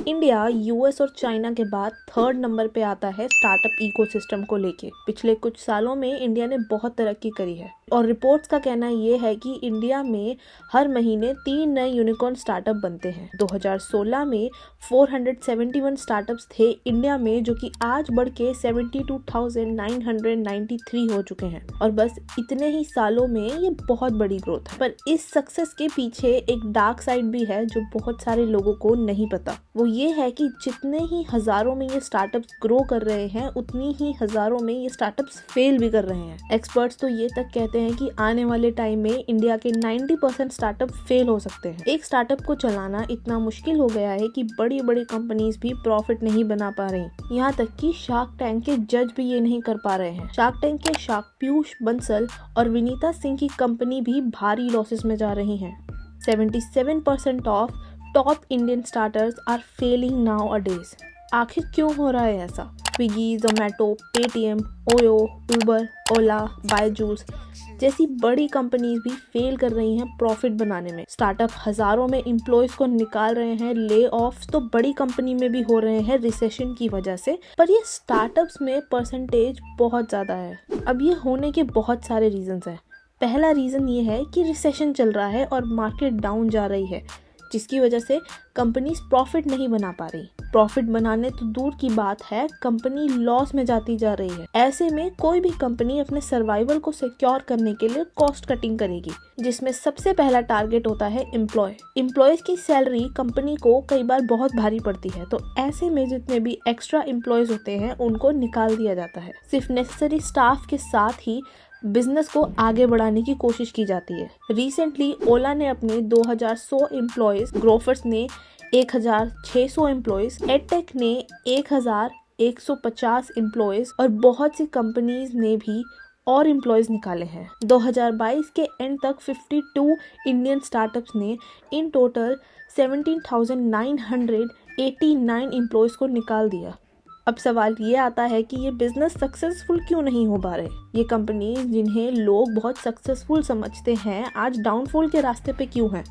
India US और China के बाद थर्ड नंबर पे आता है स्टार्टअप इकोसिस्टम को लेके। पिछले कुछ सालों में इंडिया ने बहुत तरक्की करी है और रिपोर्ट्स का कहना ये है कि इंडिया में हर महीने 3 नए यूनिकॉर्न स्टार्टअप बनते हैं। 2016 में 471 स्टार्टअप्स थे इंडिया में, जो कि आज बढ़ के 72,993 हो चुके हैं और बस इतने ही सालों में ये बहुत बड़ी ग्रोथ है। पर इस सक्सेस के पीछे एक डार्क साइड भी है जो बहुत सारे लोगों को नहीं पता। वो ये है कि जितने ही हजारों में ये स्टार्टअप्स ग्रो कर रहे हैं, उतनी ही हजारों में ये स्टार्टअप्स फेल भी कर रहे हैं। एक्सपर्ट्स तो ये तक कहते हैं कि आने वाले टाइम में इंडिया के 90% स्टार्टअप फेल हो सकते हैं। एक स्टार्टअप को चलाना इतना मुश्किल हो गया है कि बड़ी बड़ी कंपनीज भी प्रॉफिट नहीं बना पा रही। यहाँ तक कि शार्क टैंक के जज भी ये नहीं कर पा रहे हैं। शार्क टैंक के शार्क पीयूष बंसल और विनीता सिंह की कंपनी भी भारी लॉसेस में जा रही है। 77% of top Indian starters are failing nowadays. आखिर क्यों हो रहा है ऐसा? Swiggy, Zomato, Paytm, OYO, Uber, Ola, Byju's जैसी बड़ी कंपनीज भी फेल कर रही हैं प्रॉफिट बनाने में। स्टार्टअप हजारों में एम्प्लॉयज को निकाल रहे हैं। ले ऑफ्स तो बड़ी कंपनी में भी हो रहे हैं रिसेशन की वजह से, पर ये स्टार्टअप्स में परसेंटेज बहुत ज्यादा है। अब ये होने के बहुत सारे रीजंस हैं। पहला रीजन ये है कि रिसेशन चल रहा है और मार्केट डाउन जा रही है, जिसकी वजह से कंपनीज प्रॉफिट नहीं बना पा रही। प्रॉफिट बनाने तो दूर की बात है, कंपनी लॉस में जाती जा रही है। ऐसे में कोई भी कंपनी अपने सर्वाइवल को सिक्योर करने के लिए कॉस्ट कटिंग करेगी, जिसमें सबसे पहला टारगेट होता है एम्प्लॉयज की सैलरी कंपनी को कई बार बहुत भारी पड़ती है, तो ऐसे में जितने भी एक्स्ट्रा एम्प्लॉयज होते हैं उनको निकाल दिया जाता है। सिर्फ नेसेसरी स्टाफ के साथ ही बिजनेस को आगे बढ़ाने की कोशिश की जाती है। रिसेंटली ओला ने अपने 2100 एम्प्लॉयज, ग्रोफर्स ने 1600 एम्प्लॉयज, एडटेक ने 1150 एम्प्लॉयज और बहुत सी कंपनीज ने भी और एम्प्लॉयज निकाले हैं। 2022 के एंड तक 52 इंडियन स्टार्टअप्स ने इन टोटल 17,989 एम्प्लॉयज को निकाल दिया। अब सवाल ये आता है कि ये बिजनेस सक्सेसफुल क्यों नहीं हो पा रहे? ये कंपनीज जिन्हें लोग बहुत सक्सेसफुल समझते हैं, आज डाउनफॉल के रास्ते पे क्यों हैं?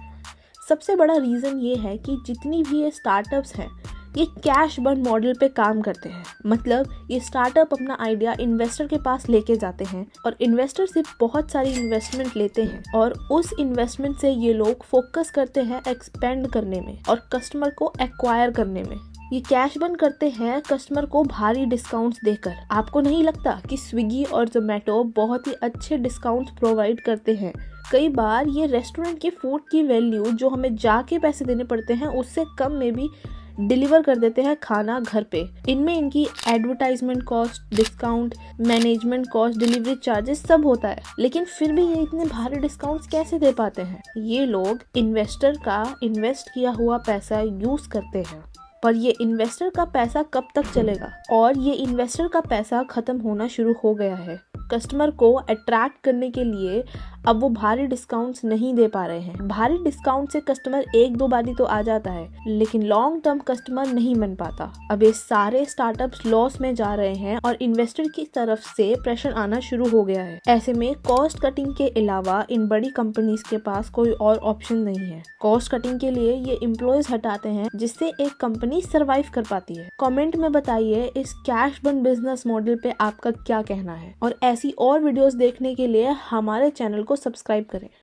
सबसे बड़ा रीज़न ये है कि जितनी भी ये स्टार्टअप्स हैं, ये कैश बर्न मॉडल पे काम करते हैं। मतलब ये स्टार्टअप अपना आइडिया इन्वेस्टर के पास लेके जाते हैं और इन्वेस्टर से बहुत सारी इन्वेस्टमेंट लेते हैं और उस इन्वेस्टमेंट से ये लोग फोकस करते हैं एक्सपेंड करने में और कस्टमर को एक्वायर करने में। ये कैश बर्न करते हैं कस्टमर को भारी डिस्काउंट्स देकर। आपको नहीं लगता कि स्विगी और जोमेटो बहुत ही अच्छे डिस्काउंट्स प्रोवाइड करते हैं? कई बार ये रेस्टोरेंट के फूड की वैल्यू जो हमें जाके पैसे देने पड़ते हैं, उससे कम में भी डिलीवर कर देते हैं खाना घर पे। इनमें इनकी advertisement cost, discount, management cost, delivery charges सब होता है, लेकिन फिर भी ये इतने भारी डिस्काउंट्स कैसे दे पाते हैं? ये लोग इन्वेस्टर का इन्वेस्ट किया हुआ पैसा यूज करते हैं, पर ये इन्वेस्टर का पैसा कब तक चलेगा? और ये इन्वेस्टर का पैसा खत्म होना शुरू हो गया है। कस्टमर को अट्रैक्ट करने के लिए अब वो भारी डिस्काउंट्स नहीं दे पा रहे हैं। भारी डिस्काउंट से कस्टमर एक दो बारी तो आ जाता है, लेकिन लॉन्ग टर्म कस्टमर नहीं बन पाता। अब ये सारे स्टार्टअप्स लॉस में जा रहे हैं और इन्वेस्टर की तरफ से प्रेशर आना शुरू हो गया है। ऐसे में कॉस्ट कटिंग के अलावा इन बड़ी कंपनीज के पास कोई और ऑप्शन नहीं है। कॉस्ट कटिंग के लिए ये एम्प्लॉयज हटाते हैं, जिससे एक कंपनी सर्वाइव कर पाती है। कमेंट में बताइए इस कैश बर्न बिजनेस मॉडल पे आपका क्या कहना है, और ऐसी और वीडियोस देखने के लिए हमारे चैनल को सब्सक्राइब करें।